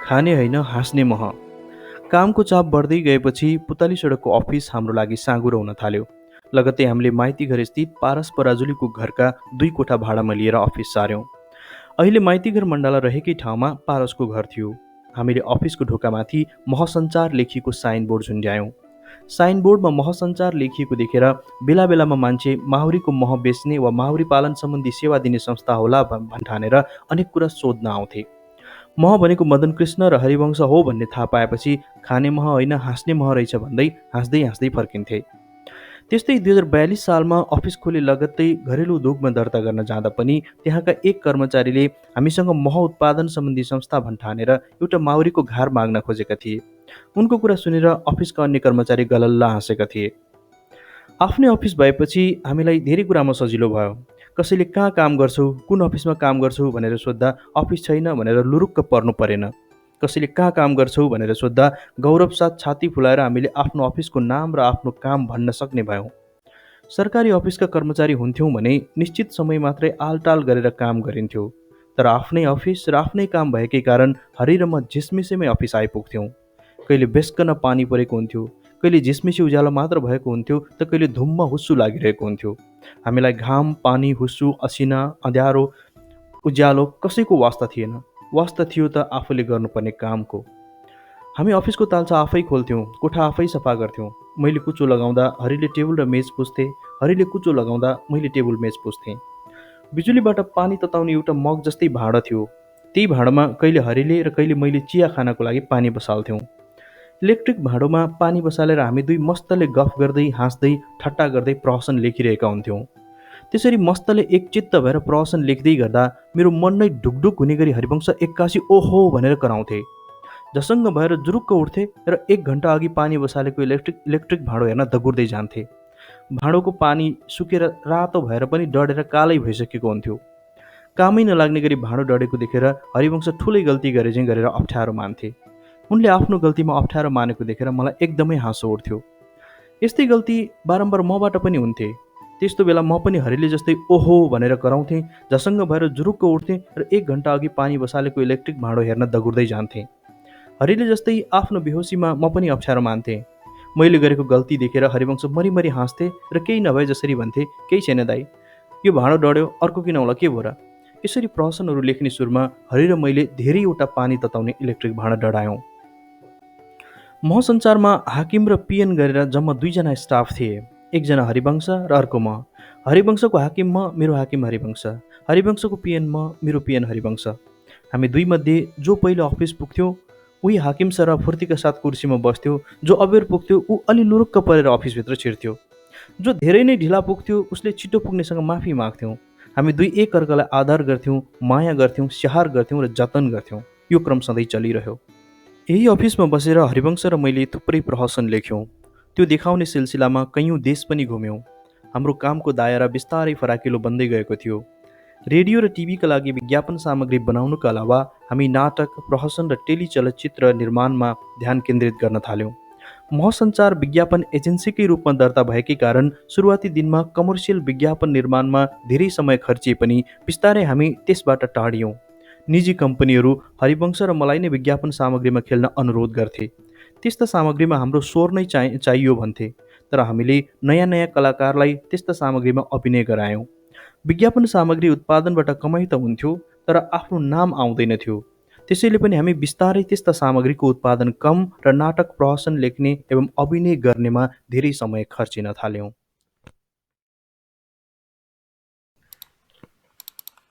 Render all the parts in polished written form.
खाने होइन हाँस्ने मह। कामको चाप बढ्दै गएपछि पुतली सडकको अफिस हाम्रो लागि साँघुरो हुन थाल्यो। लगत्तै हामीले माइती घर स्थित पारस पराजुलीको घरका 2 कोठा भाडामा लिएर अफिस सार्यौँ। अहिले माइतीघर मण्डला रहेकै ठाउँमा पारसको घर थियो। हामीले अफिसको ढोकामाथि महसञ्चार लेखिएको साइनबोर्ड झुन्ड्यायौँ। साइनबोर्डमा महसञ्चार लेखिएको देखेर बेला बेलामा मान्छे माहुरीको मह बेच्ने वा माहुरी पालन सम्बन्धी सेवा दिने संस्था होला भन्ठानेर अनेक कुरा सोध्न आउँथे। मह भनेको मदन कृष्ण र हरिवंश हो भन्ने थाहा पाएपछि खाने मह होइन हाँस्ने मह रहेछ भन्दै हाँस्दै हाँस्दै फर्किन्थे। त्यस्तै 2042 सालमा अफिस खोले लगत्तै घरेलु उद्योगमा दर्ता गर्न जाँदा पनि त्यहाँका एक कर्मचारीले हामीसँग मह उत्पादन सम्बन्धी संस्था भन्ठानेर एउटा माउरीको घार माग्न खोजेका थिए। उनको कुरा सुनेर अफिसका अन्य कर्मचारी गलल्ल हाँसेका थिए। आफ्नै अफिस भएपछि हामीलाई धेरै कुरामा सजिलो भयो। कसैले कहाँ काम गर्छौ, कुन अफिसमा काम गर्छौ भनेर सोद्धा अफिस छैन भनेर लुरुक्क पर्नु परेन। कसैले कहाँ काम गर्छौ भनेर सोद्धा गौरव साथ छाती फुलाएर हामीले आफ्नो अफिसको नाम र आफ्नो काम भन्न सक्ने भयौँ। सरकारी अफिसका कर्मचारी हुन्थ्यौँ भने निश्चित समय मात्रै आलटाल गरेर काम गरिन्थ्यो। तर आफ्नै अफिस र आफ्नै काम भएकै कारण हरि र म झिसमिसेमै अफिस आइपुग्थ्यौँ। कहिले बेस्कन पानी परेको हुन्थ्यो, कहिले झिसमिसी उज्यालो मात्र भएको हुन्थ्यो त कहिले धुम्म हुस्सु लागिरहेको हुन्थ्यो। हामीलाई घाम, पानी, हुस्सु, असिना, अँध्यारो, उज्यालो कसैको वास्ता थिएन। वास्ता थियो त आफूले गर्नुपर्ने कामको। हामी अफिसको ताल्चा आफै खोल्थ्यौँ, कोठा आफै सफा गर्थ्यौँ। मैले कुचो लगाउँदा हरिले टेबल र मेज पुस्थे, हरिले कुचो लगाउँदा मैले टेबल मेज पुस्थेँ। बिजुलीबाट पानी तताउने एउटा मग जस्तै भाँडा थियो। त्यही भाँडामा कहिले हरिले र कहिले मैले चिया खानको लागि पानी बसाल्थ्यौँ। इलेक्ट्रिक भाँडोमा पानी बसालेर हामी दुई मस्तले गफ गर्दै हाँस्दै ठट्टा गर्दै प्रहसन लेखिरहेका हुन्थ्यौँ। त्यसरी मस्तले एकचित्त भएर प्रहसन लेख्दै गर्दा मेरो मन नै ढुकढुक हुने गरी हरिवंश एक्कासी ओहो भनेर कराउँथे। झसङ्ग भएर जुरुक्क उठ्थे र 1 घन्टा अघि पानी बसालेको इलेक्ट्रिक भाँडो हेर्न दगुर्दै जान्थे। भाँडोको पानी सुकेर रातो भएर पनि डढेर कालै भइसकेको हुन्थ्यो। कामै नलाग्ने गरी भाँडो डढेको देखेर हरिवंश ठुलै गल्ती गरे चाहिँ गरेर अप्ठ्यारो मान्थे। उनले आफ्नो गल्तीमा अप्ठ्यारो मानेको देखेर मलाई एकदमै हाँसो उठ्थ्यो। यस्तै गल्ती बारम्बार मबाट पनि हुन्थे। त्यस्तो बेला म पनि हरिले जस्तै ओहो भनेर कराउँथेँ, झसङ्ग भएर जुरुक्क उठ्थेँ र 1 घन्टा अघि पानी बसालेको इलेक्ट्रिक भाँडो हेर्न दगुर्दै जान्थेँ। हरिले जस्तै आफ्नो बेहोसीमा म पनि अप्ठ्यारो मान्थेँ। मैले गरेको गल्ती देखेर हरिवंश मरिमरि हाँस्थे र केही नभए जसरी भन्थे, केही छैन दाई, यो भाँडो डढ्यो, अर्को किनौला के भो र। यसरी प्रहसनहरू लेख्ने सुरमा हरि र मैले धेरैवटा पानी तताउने इलेक्ट्रिक भाँडा डढायौँ। महसञ्चारमा हाकिम र पिएन गरेर जम्मा 2जना स्टाफ थिए। एकजना हरिवंश र अर्को म। हरिवंशको हाकिम म, मेरो हाकिम हरिवंश। हरिवंशको पिएन म, मेरो पिएन हरिवंश। हामी दुई मध्ये जो पहिले अफिस पुग्थ्यो उही हाकिम सर फुर्तीका साथ कुर्सीमा बस्थ्यो। जो अबेर पुग्थ्यो ऊ अलि लुरुक्क परेर अफिसभित्र छिर्थ्यो। जो धेरै नै ढिला पुग्थ्यो उसले छिटो पुग्नेसँग माफी माग्थ्यौँ। हामी दुई एक अर्कालाई आदर गर्थ्यौँ, माया गर्थ्यौँ, स्याहार गर्थ्यौँ र जतन गर्थ्यौँ। यो क्रम सधैँ चलिरह्यो। यही अफिसमा बसेर हरिवंश र मैले थुप्रै प्रहसन लेख्यौँ। त्यो देखाउने सिलसिलामा कैयौँ देश पनि घुम्यौँ। हाम्रो कामको दायरा बिस्तारै फराकिलो बन्दै गएको थियो। रेडियो र टिभीका लागि विज्ञापन सामग्री बनाउनुका अलावा हामी नाटक, प्रहसन र टेलिचलचित्र निर्माणमा ध्यान केन्द्रित गर्न थाल्यौँ। महसञ्चार विज्ञापन एजेन्सीकै रूपमा दर्ता भएकै कारण सुरुवाती दिनमा कमर्सियल विज्ञापन निर्माणमा धेरै समय खर्चिए पनि बिस्तारै हामी त्यसबाट टाढियौँ। निजी कम्पनीहरू हरिवंश र मलाई नै विज्ञापन सामग्रीमा खेल्न अनुरोध गर्थे। त्यस्ता सामग्रीमा हाम्रो स्वर नै चाहियो भन्थे। तर हामीले नयाँ नयाँ कलाकारलाई त्यस्ता सामग्रीमा अभिनय गरायौँ। विज्ञापन सामग्री उत्पादनबाट कमाइ त हुन्थ्यो, तर आफ्नो नाम आउँदैन थियो। त्यसैले पनि हामी बिस्तारै त्यस्ता सामग्रीको उत्पादन कम र नाटक, प्रहसन लेख्ने एवं अभिनय गर्नेमा धेरै समय खर्चिन थाल्यौँ।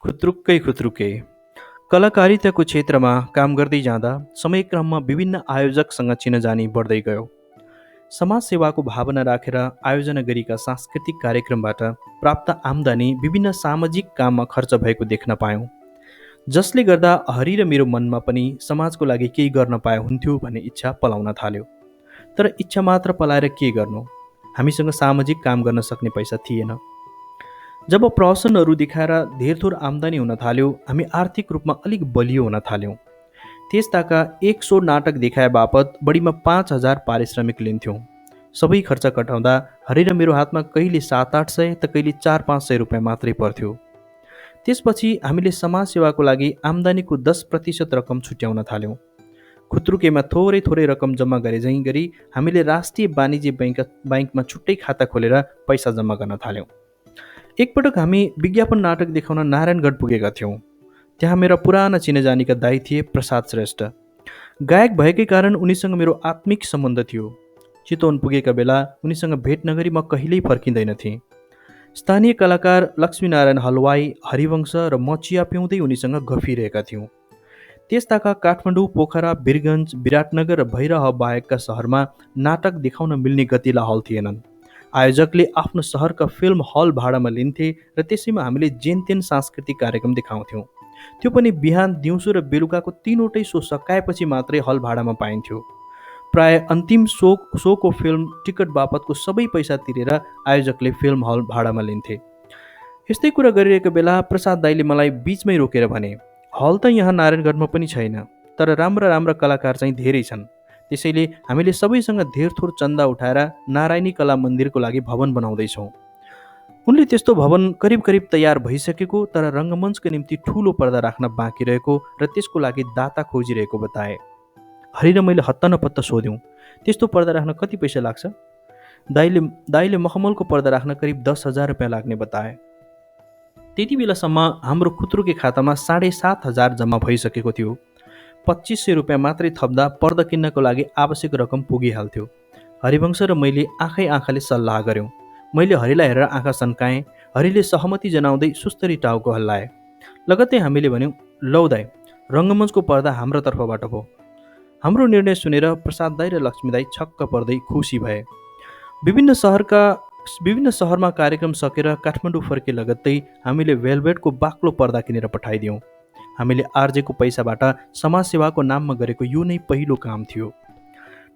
खुत्रुक्कै खुत्रुके कलाकारिताको क्षेत्रमा काम गर्दै जाँदा समयक्रममा विभिन्न आयोजकसँग चिनजानी बढ्दै गयो। समाज सेवाको भावना राखेर आयोजना गरिएका सांस्कृतिक कार्यक्रमबाट प्राप्त आम्दानी विभिन्न सामाजिक काममा खर्च भएको देख्न पायौँ। जसले गर्दा हरि र मेरो मनमा पनि समाजको लागि केही गर्न पाए हुन्थ्यो भन्ने इच्छा पलाउन थाल्यो। तर इच्छा मात्र पलाएर के गर्नु? हामीसँग सामाजिक काम गर्न सक्ने पैसा थिएन। जब प्रहसनहरू देखाएर धेरथोर आम्दानी हुन थाल्यो, हामी आर्थिक रूपमा अलिक बलियो हुन थाल्यौँ। त्यसताका 100 नाटक देखाए बापत बढीमा 5,000 पारिश्रमिक लिन्थ्यौँ। सबै खर्च कटाउँदा हरि र मेरो हातमा कहिले 700-800 त कहिले 400-500 रुपियाँ मात्रै पर्थ्यो। त्यसपछि हामीले समाज सेवाको लागि आम्दानीको 10% रकम छुट्याउन थाल्यौँ। खुत्रुकेमा थोरै थोरै रकम जम्मा गरे झैँ गरी हामीले राष्ट्रिय वाणिज्य बैङ्कमा छुट्टै खाता खोलेर पैसा जम्मा गर्न थाल्यौँ। एकपटक हामी विज्ञापन नाटक देखाउन नारायणगढ पुगेका थियौँ। त्यहाँ मेरा पुराना चिनेजानीका दाइ थिए प्रसाद श्रेष्ठ। गायक भएकै कारण उनीसँग मेरो आत्मिक सम्बन्ध थियो। चितवन पुगेका बेला उनीसँग भेट नगरी म कहिल्यै फर्किँदैन थिएँ। स्थानीय कलाकार लक्ष्मीनारायण हलवाई, हरिवंश र म चिया पिउँदै उनीसँग गफिरहेका थियौँ। त्यसताका काठमाडौँ, पोखरा, वीरगञ्ज, विराटनगर र भैरह बाहेकका सहरमा नाटक देखाउन मिल्ने गतिला हल थिएनन्। आयोजकले आफ्नो सहरका फिल्म हल भाडामा लिन्थे र त्यसैमा हामीले जेनतेन सांस्कृतिक कार्यक्रम देखाउँथ्यौँ। त्यो पनि बिहान, दिउँसो र बेलुकाको तीनवटै सो सकाएपछि मात्रै हल भाडामा पाइन्थ्यो। प्राय अन्तिम सोको फिल्म टिकट बापतको सबै पैसा तिरेर आयोजकले फिल्म हल भाडामा लिन्थे। यस्तै कुरा गरिरहेको बेला प्रसाद दाइले मलाई बीचमै रोकेर भने, हल त यहाँ नारायणगढमा पनि छैन, तर राम्रा राम्रा कलाकार चाहिँ धेरै छन्। त्यसैले हामीले सबैसँग धेर थोर चन्दा उठाएर नारायणी कला मन्दिरको लागि भवन बनाउँदैछौँ। उनले त्यस्तो भवन करिब करिब तयार भइसकेको तर रङ्गमञ्चको निम्ति ठुलो पर्दा राख्न बाँकी रहेको र त्यसको लागि दाता खोजिरहेको बताए। हरि र मैले हत्ता नपत्ता सोध्यौँ, त्यस्तो पर्दा राख्न कति पैसा लाग्छ? दाइले मखमलको पर्दा राख्न करिब 10,000 रुपियाँ लाग्ने बताए। त्यति बेलासम्म हाम्रो खुत्रुके खातामा 7,500 जम्मा भइसकेको थियो। 2,500 रुपियाँ मात्रै थप्दा पर्दा किन्नको लागि आवश्यक रकम पुगिहाल्थ्यो। हरिवंश र मैले आँखाले सल्लाह गऱ्यौँ। मैले हरिलाई हेरेर आँखा सन्काएँ। हरिले सहमति जनाउँदै सुस्तरी टाउको हल्लाए। लगत्तै हामीले भन्यौँ, लौ दाइ, रङ्गमञ्चको पर्दा हाम्रो तर्फबाट भयो। हाम्रो निर्णय सुनेर प्रसाद दाइ र लक्ष्मी दाइ छक्क पर्दै खुसी भए। विभिन्न सहरमा कार्यक्रम सकेर काठमाडौँ फर्के लगत्तै हामीले वेलभेटको बाक्लो पर्दा किनेर पठाइदियौँ। हामीले आर्जेको पैसाबाट समाजसेवाको नाममा गरेको यो नै पहिलो काम थियो।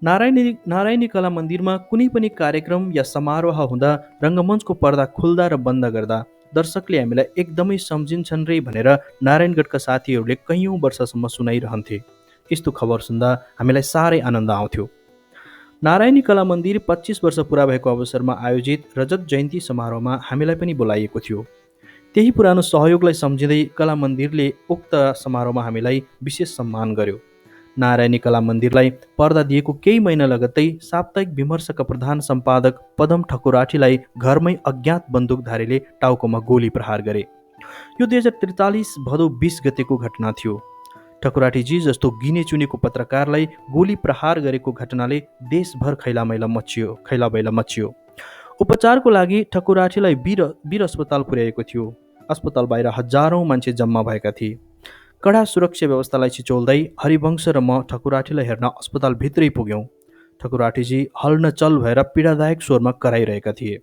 नारायणी कला मन्दिरमा कुनै पनि कार्यक्रम या समारोह हुँदा रङ्गमञ्चको पर्दा खुल्दा र बन्द गर्दा दर्शकले हामीलाई एकदमै सम्झिन्छन् रे भनेर नारायणगढका साथीहरूले कैयौँ वर्षसम्म सुनाइरहन्थे। यस्तो खबर सुन्दा हामीलाई साह्रै आनन्द आउँथ्यो। नारायणी कला मन्दिर 25 वर्ष पुरा भएको अवसरमा आयोजित रजत जयन्ती समारोहमा हामीलाई पनि बोलाइएको थियो। त्यही पुरानो सहयोगलाई सम्झिँदै कला मन्दिरले उक्त समारोहमा हामीलाई विशेष सम्मान गर्यो। नारायणी कला मन्दिरलाई पर्दा दिएको केही महिना लगत्तै साप्ताहिक विमर्शका प्रधान सम्पादक पदम ठकुराठीलाई घरमै अज्ञात बन्दुकधारीले टाउकोमा गोली प्रहार गरे। यो 2043 भदौ 20 गतेको घटना थियो। ठकुराठीजी जस्तो गिने चुनेको पत्रकारलाई गोली प्रहार गरेको घटनाले देशभर खैलाबैला मचियो। उपचारको लागि ठकुराठीलाई वीर अस्पताल पुर्याएको थियो। अस्पताल बाहिर हजारौँ मान्छे जम्मा भएका थिए। कडा सुरक्षा व्यवस्थालाई छिचोल्दै हरिवंश र म ठकुराठीलाई हेर्न अस्पतालभित्रै पुग्यौँ। ठकुराठीजी हल्न चल भएर पीडादायक स्वरमा कराइरहेका थिए।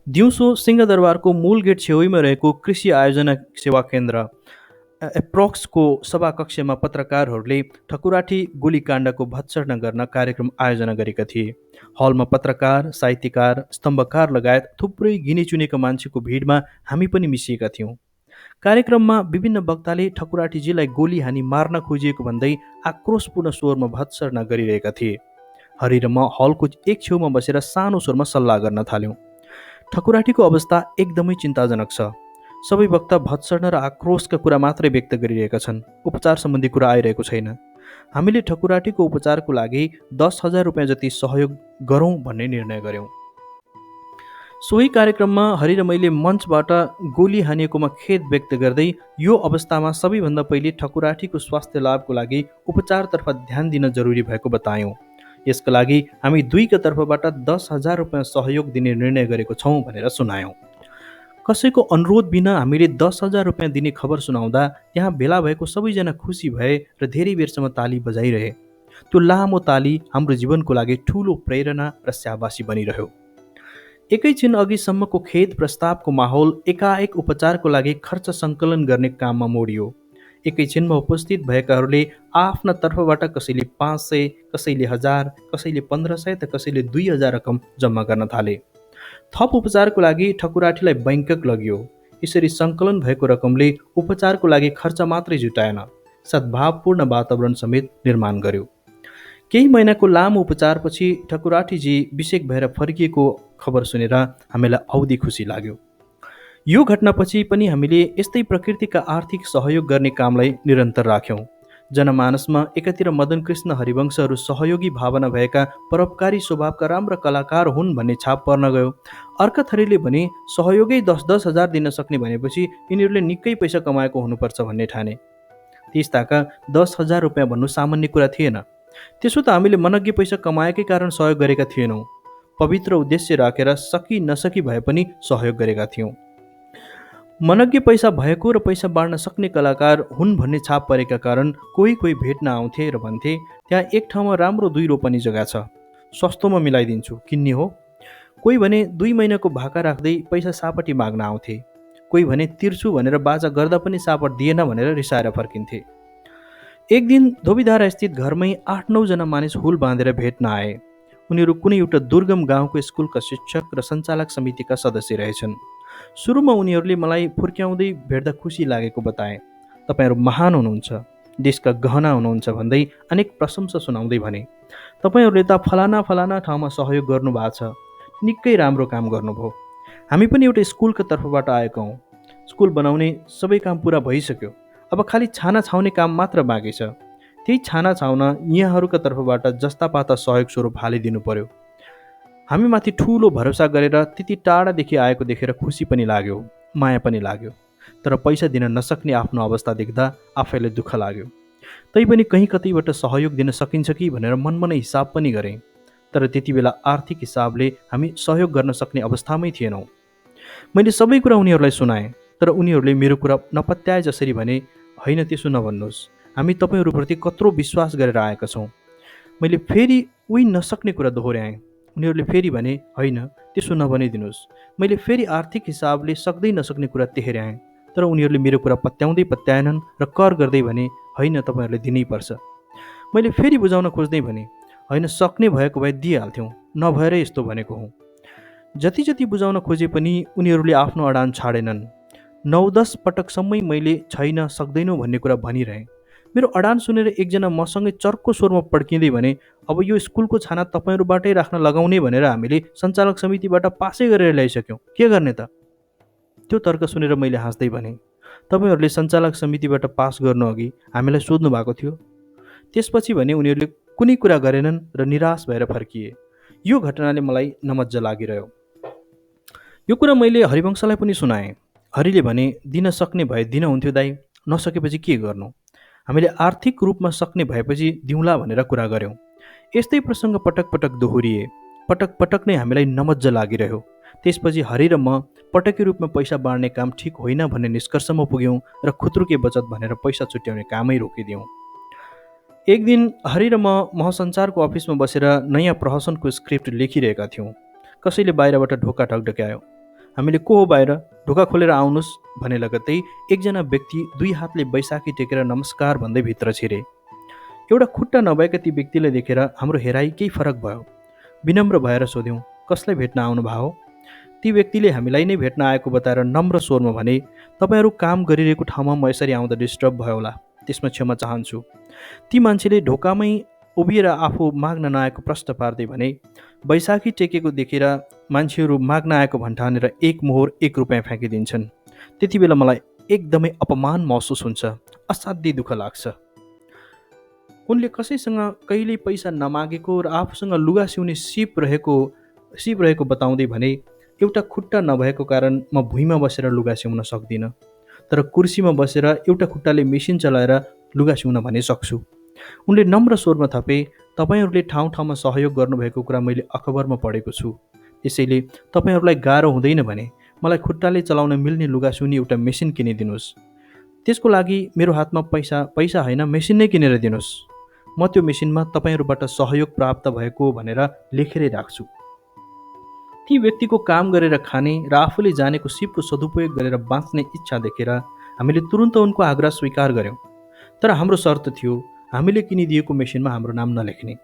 दिउँसो सिंहदरबारको मूल गेट छेउैमा रहेको कृषि आयोजना सेवा केन्द्र एप्रोक्सको सभाकक्षमा पत्रकारहरूले ठकुराठी गोलीकाण्डको भत्सना गर्न कार्यक्रम आयोजना गरेका थिए। हलमा पत्रकार, साहित्यकार, स्तम्भकार लगायत थुप्रै गिनेचुनेका मान्छेको भिडमा हामी पनि मिसिएका थियौँ। कार्यक्रममा विभिन्न वक्ताले ठकुराठीजीलाई गोली हानी मार्न खोजिएको भन्दै आक्रोशपूर्ण स्वरमा भत्सना गरिरहेका थिए। हरि र म हलको एक छेउमा बसेर सानो स्वरमा सल्लाह गर्न थाल्यौँ। ठकुराठीको अवस्था एकदमै चिन्ताजनक छ। सबै वक्ता भत्सना र आक्रोशका कुरा मात्रै व्यक्त गरिरहेका छन्। उपचार सम्बन्धी कुरा आइरहेको छैन। हामीले ठकुराठीको उपचारको लागि 10,000 रुपियाँ जति सहयोग गरौँ भन्ने निर्णय गर्यौँ। सोही कार्यक्रममा हरि र मैले मञ्चबाट गोली हानिएकोमा खेद व्यक्त गर्दै यो अवस्थामा सबैभन्दा पहिले ठकुराठीको स्वास्थ्य लाभको लागि उपचारतर्फ ध्यान दिन जरुरी भएको बतायौँ। यसका लागि हामी दुईका तर्फबाट 10,000 रुपियाँ सहयोग दिने निर्णय गरेको छौँ भनेर सुनायौँ। कसैको अनुरोध बिना हामीले 10,000 रुपियाँ दिने खबर सुनाउँदा त्यहाँ भेला भएको सबैजना खुसी भए र धेरै बेरसम्म ताली बजाइरहे। त्यो लामो ताली हाम्रो जीवनको लागि ठुलो प्रेरणा र स्याबासी बनिरह्यो। एकैछिन अघिसम्मको खेद प्रस्तावको माहौल एकाएक उपचारको लागि खर्च सङ्कलन गर्ने काममा मोडियो। एकैछिनमा उपस्थित भएकाहरूले आफ्ना तर्फबाट कसैले 500, कसैले 1000, कसैले 1500 त कसैले 2000 रकम जम्मा गर्न थाले। थप उपचारको लागि ठकुराठीलाई बैङ्कक लगियो। यसरी सङ्कलन भएको रकमले उपचारको लागि खर्च मात्रै जुटाएन, सद्भावपूर्ण वातावरण समेत निर्माण गर्यो। केही महिनाको लामो उपचारपछि ठकुराठीजी बिसेक भएर फर्किएको खबर सुनेर हामीलाई औधी खुसी लाग्यो। यो घटनापछि पनि हामीले यस्तै प्रकृतिका आर्थिक सहयोग गर्ने कामलाई निरन्तर राख्यौँ। जनमानसमा एकातिर मदन कृष्ण हरिवंशहरू सहयोगी भावना भएका परोपकारी स्वभावका राम्रा कलाकार हुन् भन्ने छाप पर्न गयो। अर्का थरीले भने सहयोगै 10-10 हजार दिन सक्ने भनेपछि यिनीहरूले निकै पैसा कमाएको हुनुपर्छ भन्ने ठाने। त्यस ताका 10,000 रुपियाँ भन्नु सामान्य कुरा थिएन। त्यसो त हामीले मनग्गे पैसा कमाएकै कारण सहयोग गरेका थिएनौँ। पवित्र उद्देश्य राखेर सकी नसकी भए पनि सहयोग गरेका थियौँ। मनग्गे पैसा भएको र पैसा बाँड्न सक्ने कलाकार हुन् भन्ने छाप परेका कारण कोही कोही भेट्न आउँथे र भन्थे त्यहाँ एक ठाउँमा राम्रो 2 रोपनी जग्गा छ, सस्तोमा मिलाइदिन्छु, किन्ने हो? कोही भने 2 महिनाको भाका राख्दै पैसा सापटी माग्न आउँथे। कोही भने तिर्छु भनेर बाजा गर्दा पनि सापट दिएन भनेर रिसाएर फर्किन्थे। एक दिन धोबीधारा स्थित घरमै 8-9 जना मानिस हुल बाँधेर भेट्न आए। उनीहरू कुनै एउटा दुर्गम गाउँको स्कुलका शिक्षक र सञ्चालक समितिका सदस्य रहेछन्। सुरुमा उनीहरूले मलाई फुर्क्याउँदै भेट्दा खुसी लागेको बताए। तपाईँहरू महान हुनुहुन्छ, देशका गहना हुनुहुन्छ भन्दै अनेक प्रशंसा सुनाउँदै भने, तपाईँहरूले त फलाना फलाना ठाउँमा सहयोग गर्नुभएको छ, निकै राम्रो काम गर्नुभयो। हामी पनि एउटा स्कुलका तर्फबाट आएका हौँ। स्कुल बनाउने सबै काम पुरा भइसक्यो, अब खालि छाना छाउने काम मात्र बाँकी छ। त्यही छाना छाउन यहाँहरूका तर्फबाट जस्ता पाता सहयोग स्वरूप हालिदिनु पर्यो। हामीमाथि ठुलो भरोसा गरेर त्यति टाढादेखि आएको देखेर खुसी पनि लाग्यो, माया पनि लाग्यो। तर पैसा दिन नसक्ने आफ्नो अवस्था देख्दा आफैलाई दुःख लाग्यो। तैपनि कहीँ कतैबाट सहयोग दिन सकिन्छ कि भनेर मनमा नै हिसाब पनि गरेँ। तर त्यति बेला आर्थिक हिसाबले हामी सहयोग गर्न सक्ने अवस्थामै थिएनौँ। मैले सबै कुरा उनीहरूलाई सुनाएँ, तर उनीहरूले मेरो कुरा नपत्याए जसरी भने, होइन त्यसो नभन्नुहोस्, हामी तपाईँहरूप्रति कत्रो विश्वास गरेर आएका छौँ। मैले फेरि उही नसक्ने कुरा दोहोऱ्याएँ। उनीहरूले फेरि भने, होइन त्यसो नभनिदिनुहोस्। मैले फेरि आर्थिक हिसाबले सक्दै नसक्ने कुरा तेह्र्याएँ, तर उनीहरूले मेरो कुरा पत्याउँदै पत्याएनन् र कर गर्दै भने, होइन तपाईँहरूले दिनैपर्छ। मैले फेरि बुझाउन खोज्दै भने, होइन सक्ने भएको भए दिइहाल्थ्यौँ, नभएरै यस्तो भनेको हुँ। जति जति बुझाउन खोजे पनि उनीहरूले आफ्नो अडान छाडेनन्। 9-10 पटकसम्मै मैले छैन, सक्दैनौ भन्ने कुरा भनिरहेँ। मेरो अडान सुनेर एकजना मसँगै चर्को स्वरमा पड्किँदै भने, अब यो स्कुलको छाना तपाईँहरूबाटै राख्न लगाउने भनेर हामीले सञ्चालक समितिबाट पासै गरेर ल्याइसक्यौँ, के गर्ने त? त्यो तर्क सुनेर मैले हाँस्दै भने, तपाईँहरूले सञ्चालक समितिबाट पास गर्नु अघि हामीलाई सोध्नु भएको थियो। त्यसपछि भने उनीहरूले कुनै कुरा गरेनन् र निराश भएर फर्किए। यो घटनाले मलाई नमज्जा लागिरह्यो। यो कुरा मैले हरिवंशलाई पनि सुनाएँ। हरिले भने, दिन सक्ने भए दिन हुन्थ्यो दाइ, नसकेपछि के गर्नु? हामीले आर्थिक रूपमा सक्ने भएपछि दिउँला भनेर कुरा गऱ्यौँ। यस्तै प्रसङ्ग पटक पटक दोहोरिए। पटक पटक नै हामीलाई नमज्जा लागिरह्यो। त्यसपछि हरि र म पटकी रूपमा पैसा बाँड्ने काम ठिक होइन भन्ने निष्कर्षमा पुग्यौँ र खुत्रुके बचत भनेर पैसा छुट्याउने कामै रोकिदियौँ। एक दिन हरि र म महसञ्चारको अफिसमा बसेर नयाँ प्रहसनको स्क्रिप्ट लेखिरहेका थियौँ। कसैले बाहिरबाट ढोका ढकढक्यायो। हामीले को हो बाहिर, ढोका खोलेर आउनुहोस् भने लगत्तै एकजना व्यक्ति 2 हातले बैशाखी टेकेर नमस्कार भन्दै भित्र छिरे। एउटा खुट्टा नभएका ती व्यक्तिलाई देखेर हाम्रो हेराइ केही फरक भयो। विनम्र भएर सोध्यौँ, कसलाई भेट्न आउनुभएको हो? ती व्यक्तिले हामीलाई नै भेट्न आएको बताएर नम्र स्वरमा भने, तपाईँहरू काम गरिरहेको ठाउँमा म यसरी आउँदा डिस्टर्ब भयो होला, त्यसमा क्षमा चाहन्छु। ती मान्छेले ढोकामै उभिएर आफू माग्न नआएको प्रश्न पार्दै भने, बैशाखी टेकेको देखेर मान्छेहरू माग्न आएको भन्ठानेर 1 मोहर 1 रुपियाँ फ्याँकिदिन्छन्। त्यति बेला मलाई एकदमै अपमान महसुस हुन्छ, असाध्यै दुःख लाग्छ। उनले कसैसँग कहिल्यै पैसा नमागेको र आफूसँग लुगा सिउने सिप रहेको बताउँदै भने, एउटा खुट्टा नभएको कारण म भुइँमा बसेर लुगा सिउन सक्दिनँ, तर कुर्सीमा बसेर एउटा खुट्टाले मेसिन चलाएर लुगा सिउन भने सक्छु। उनले नम्र स्वरमा थपे, तपाईँहरूले ठाउँ ठाउँमा सहयोग गर्नुभएको कुरा मैले अखबारमा पढेको छु। त्यसैले तपाईँहरूलाई गाह्रो हुँदैन भने मलाई खुट्टाले चलाउन मिल्ने लुगा सिउने एउटा मेसिन किनिदिनुहोस्। त्यसको लागि मेरो हातमा पैसा होइन, मेसिन नै किनेर दिनुहोस्। म त्यो मेसिनमा तपाईँहरूबाट सहयोग प्राप्त भएको भनेर लेखेरै राख्छु। ती व्यक्तिको काम गरेर खाने र आफूले जानेको सिपको सदुपयोग गरेर बाँच्ने इच्छा देखेर हामीले तुरुन्त उनको आग्रह स्वीकार गऱ्यौँ। तर हाम्रो शर्त थियो, हामीले किनिदिएको मेसिनमा हाम्रो नाम नलेख्ने।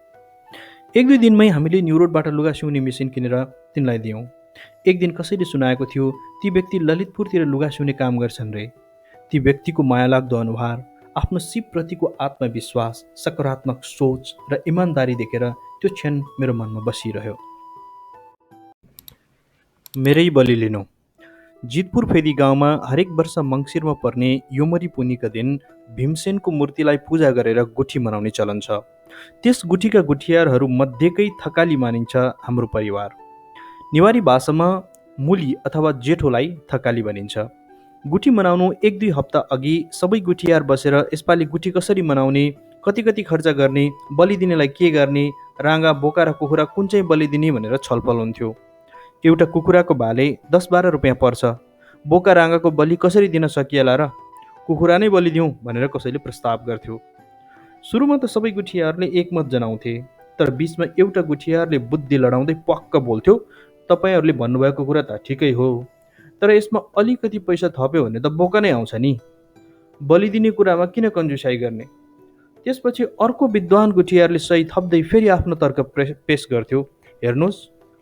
1-2 दिनमै हामीले न्यु रोडबाट लुगा सिउने मेसिन किनेर तिनलाई दियौँ। एक दिन कसैले सुनाएको थियो, ती व्यक्ति ललितपुरतिर लुगा सिउने काम गर्छन् रे। ती व्यक्तिको मायालाग्दो अनुहार, आफ्नो सिपप्रतिको आत्मविश्वास, सकारात्मक सोच र इमान्दारी देखेर त्यो क्षण मेरो मनमा बसिरह्यो। मेरै बलि लिनु। जितपुर फेदी गाउँमा हरेक वर्ष मङ्सिरमा पर्ने योमरी पुनीका दिन भीमसेनको मूर्तिलाई पूजा गरेर गुठी मनाउने चलन छ। त्यस गुठीका गुठियारहरू मध्येकै थकाली मानिन्छ हाम्रो परिवार। नेवारी भाषामा मुली अथवा जेठोलाई थकाली भनिन्छ। गुठी मनाउनु 1-2 हप्ता अघि सबै गुठियार बसेर यसपालि गुठी कसरी मनाउने, कति कति खर्च गर्ने, बलि दिनेलाई के गर्ने, राँगा बोका र कुखुरा कुन चाहिँ बलि दिने भनेर छलफल हुन्थ्यो। एउटा कुखुराको भाले 10-12 रुपियाँ पर्छ। बोका राँगाको बलि कसरी दिन सकिएला र? कुखुरा नै बलि दिउँ भनेर कसैले प्रस्ताव गर्थ्यो। सुरुमा त सबै गुठियारले एकमत जनाउँथे, तर बिचमा एउटा गुठियारले बुद्धि लडाउँदै पक्क बोल्थ्यो, तपाईँहरूले भन्नुभएको कुरा त ठिकै हो, तर यसमा अलिकति पैसा थप्यो भने त बोका नै आउँछ नि। बलि दिने कुरामा किन कन्जुसाइ गर्ने? त्यसपछि अर्को विद्वान गुठियारले सही थप्दै फेरि आफ्नो तर्क पेश गर्थ्यो। हेर्नुहोस्,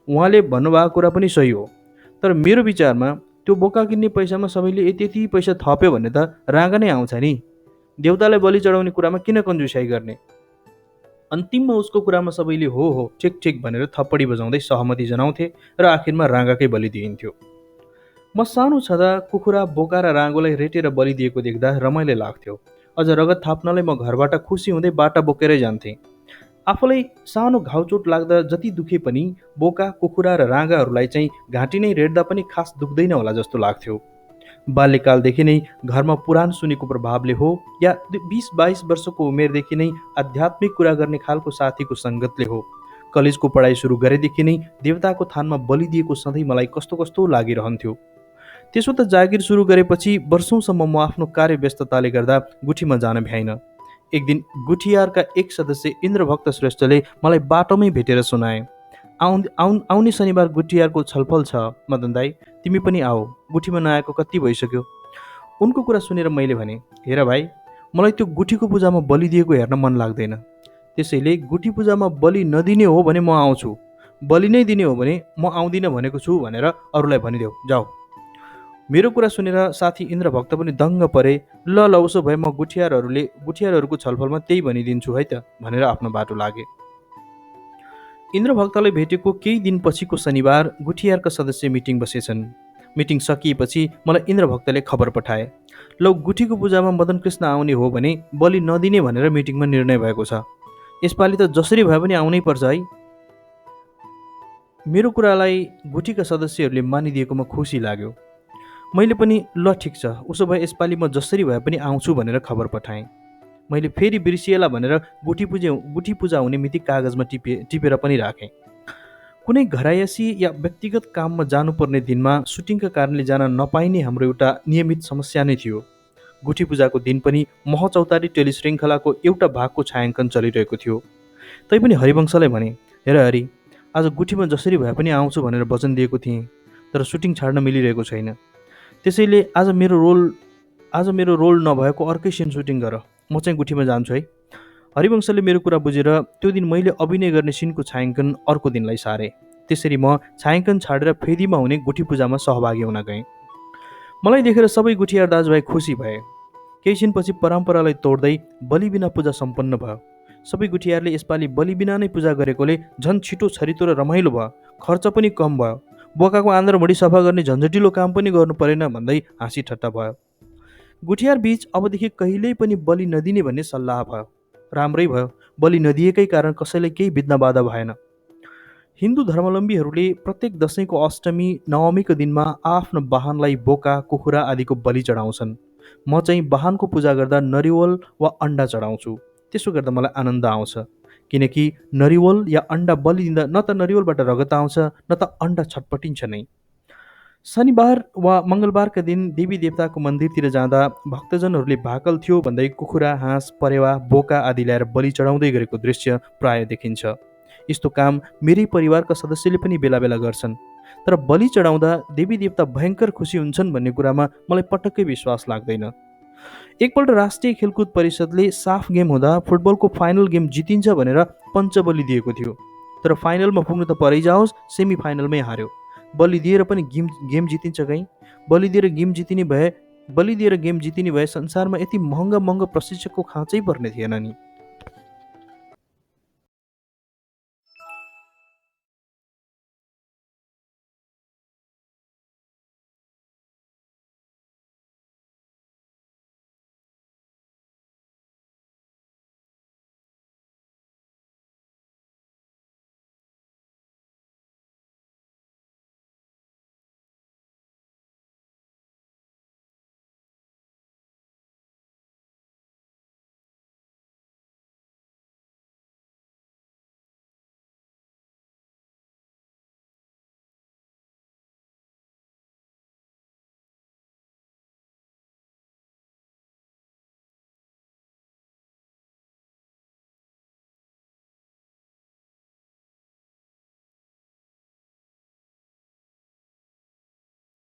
उहाँले भन्नुभएको कुरा पनि सही हो, तर मेरो विचारमा त्यो बोका किन्ने पैसामा सबैले यति यति पैसा थप्यो भने त राँगा नै आउँछ नि। देउतालाई बलि चढाउने कुरामा किन कन्जुसाइ गर्ने? अन्तिममा उसको कुरामा सबैले हो ठिक ठिक भनेर थप्पडी बजाउँदै सहमति जनाउँथे र आखिरमा राँगाकै बलि दिइन्थ्यो। म सानो छँदा कुखुरा, बोका र राँगोलाई रेटेर बलि दिएको देख्दा रमाइलो लाग्थ्यो। अझ रगत थाप्नलाई म घरबाट खुसी हुँदै बाटा बोकेरै जान्थेँ। आफूलाई सानो घाउचोट लाग्दा जति दुखे पनि बोका, कुखुरा र राँगाहरूलाई चाहिँ घाँटी नै रेट्दा पनि खास दुख्दैन होला जस्तो लाग्थ्यो। बाल्यकालदेखि नै घरमा पुराण सुनेको प्रभावले हो या 20-22 वर्षको उमेरदेखि नै आध्यात्मिक कुरा गर्ने खालको साथीको सङ्गतले हो, कलेजको पढाइ सुरु गरेदेखि नै देवताको थानमा बलि दिएको सधैँ मलाई कस्तो कस्तो लागिरहन्थ्यो। त्यसो त जागिर सुरु गरेपछि वर्षौंसम्म म आफ्नो कार्यव्यस्तताले गर्दा गुठीमा जान भ्याइन। एक दिन गुठियारका एक सदस्य इन्द्रभक्त श्रेष्ठले मलाई बाटोमै भेटेर सुनाए, आउने शनिबार गुठियारको छलफल छ मदन दाई, तिमी पनि आऊ, गुठीमा नआएको कति भइसक्यो। उनको कुरा सुनेर मैले भने, हेर भाइ, मलाई त्यो गुठीको पूजामा बलि दिएको हेर्न मन लाग्दैन। त्यसैले गुठी पूजामा बलि नदिने हो भने म आउँछु, बलि नै दिने हो भने म आउँदिन भनेको छु भनेर अरूलाई भनिदेऊ, जाऊ। मेरो कुरा सुनेर साथी इन्द्रभक्त पनि दङ्ग परे। ल उसो भए म गुठियारहरूको छलफलमा त्यही भनिदिन्छु है त भनेर आफ्नो बाटो लागे। इन्द्रभक्तलाई भेटेको केही दिनपछिको शनिबार गुठियारका सदस्य मिटिङ बसेछन्। मिटिङ सकिएपछि मलाई इन्द्रभक्तले खबर पठाए, ल गुठीको पूजामा मदन कृष्ण आउने हो भने बलि नदिने भनेर मिटिङमा निर्णय भएको छ। यसपालि त जसरी भए पनि आउनै पर्छ है। मेरो कुरालाई गुठीका सदस्यहरूले मानिदिएकोमा खुसी लाग्यो। मैले पनि ल ठिक छ, उसो भए यसपालि म जसरी भए पनि आउँछु भनेर खबर पठाएँ। मैले फेरि बिर्सिएला भनेर गुठी पूजा हुने मिति कागजमा टिपेर पनि राखेँ। कुनै घरायसी या व्यक्तिगत काममा जानुपर्ने दिनमा सुटिङका कारणले जान नपाइने हाम्रो एउटा नियमित समस्या नै थियो। गुठी पूजाको दिन पनि महचौतारी टेलिश्रृङ्खलाको एउटा भागको छायाङ्कन चलिरहेको थियो। तैपनि हरिवंशलाई भने, हेर हरि, आज गुठीमा जसरी भए पनि आउँछु भनेर वचन दिएको थिएँ, तर सुटिङ छाड्न मिलिरहेको छैन। त्यसैले आज मेरो रोल नभएको अर्कै सिन सुटिङ गर, म चाहिँ गुठीमा जान्छु है। हरिवंशले मेरो कुरा बुझेर त्यो दिन मैले अभिनय गर्ने सिनको छायाङ्कन अर्को दिनलाई सारे। त्यसरी म छायाङ्कन छाडेर फेदीमा हुने गुठी पूजामा सहभागी हुन गएँ। मलाई देखेर सबै गुठियार दाजुभाइ खुसी भए। केही छिनपछि परम्परालाई तोड्दै बलि बिना पूजा सम्पन्न भयो। सबै गुठियारले यसपालि बलि बिना नै पूजा गरेकोले झन् छिटो छरितो र रमाइलो भयो, खर्च पनि कम भयो, बोकाको आन्द्रभुँडी सफा गर्ने झन्झटिलो काम पनि गर्नु परेन भन्दै हाँसी ठट्टा भयो। गुठियार बीच अबदेखि कहिल्यै पनि बलि नदिने भन्ने सल्लाह भयो। राम्रै भयो, बलि नदिएकै कारण कसैलाई केही विघ्न बाधा भएन। हिन्दू धर्मावलम्बीहरूले प्रत्येक दशैंको अष्टमी, नवमीको दिनमा आफ्नो वाहनलाई बोका, कुखुरा आदिको बलि चढाउँछन्। म चाहिँ वाहनको पूजा गर्दा नरिवल वा अण्डा चढाउँछु। त्यसो गर्दा मलाई आनन्द आउँछ, किनकि नरिवल या अण्डा बलि दिँदा न त नरिवलबाट रगत आउँछ न त अण्डा छटपटिन्छ नै। शनिबार वा मङ्गलबारका दिन देवी देवताको मन्दिरतिर जाँदा भक्तजनहरूले भाकल थियो भन्दै कुखुरा, हाँस, परेवा, बोका आदि ल्याएर बलि चढाउँदै गरेको दृश्य प्राय देखिन्छ। यस्तो काम मेरै परिवारका सदस्यले पनि बेला बेला गर्छन्। तर बलि चढाउँदा देवी देवता भयङ्कर खुसी हुन्छन् भन्ने कुरामा मलाई पटक्कै विश्वास लाग्दैन। एकपल्ट राष्ट्रिय खेलकुद परिषदले साफ गेम हुँदा फुटबलको फाइनल गेम जितिन्छ भनेर पञ्चबली दिएको थियो। तर फाइनलमा पुग्नु त परै जाओस्, सेमी फाइनलमै हार्यो। बलि दिएर पनि गेम जितिन्छ कहीँ? बलि दिएर गेम जितिने भए संसारमा यति महँगा प्रशिक्षकको खाँचै पर्ने थिएन नि।